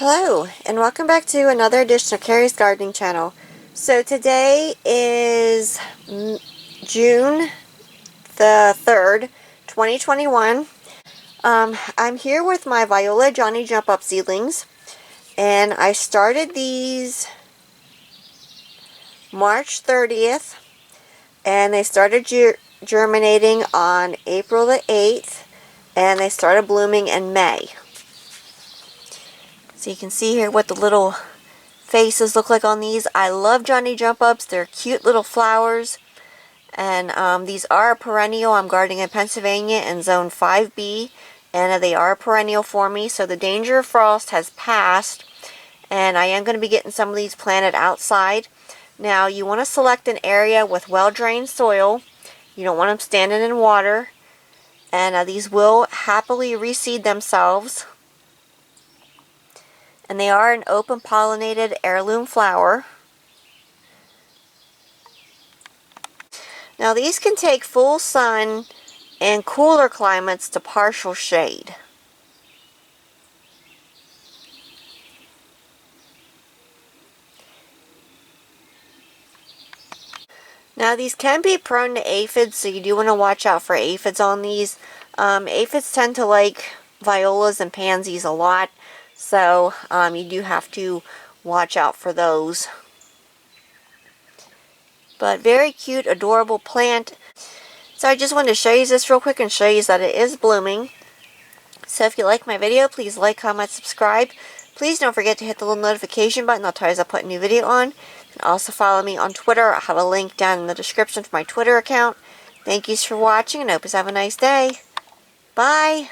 Hello, and welcome back to another edition of Carrie's Gardening Channel. So today is June the 3rd, 2021. I'm here with my Viola Johnny Jump Up seedlings, and I started these March 30th, and they started germinating on April the 8th, and they started blooming in May. So you can see here what the little faces look like on these. I love Johnny Jump Ups. They're cute little flowers. And these are perennial. I'm gardening in Pennsylvania in zone 5B. And they are perennial for me. So the danger of frost has passed. And I am going to be getting some of these planted outside. Now you want to select an area with well-drained soil. You don't want them standing in water. And these will happily reseed themselves. And they are an open pollinated heirloom flower. Now these can take full sun and cooler climates to partial shade. Now these can be prone to aphids, so you do want to watch out for aphids on these. Aphids tend to like violas and pansies a lot, so you do have to watch out for those. But very cute, adorable plant. So I just wanted to show you this real quick and show you that it is blooming. So if you like my video, please like, comment, subscribe. Please don't forget to hit the little notification button. That'll tell you as I put a new video on. And also follow me on Twitter. I'll have a link down in the description for my Twitter account. Thank you for watching, and I hope you have a nice day. Bye.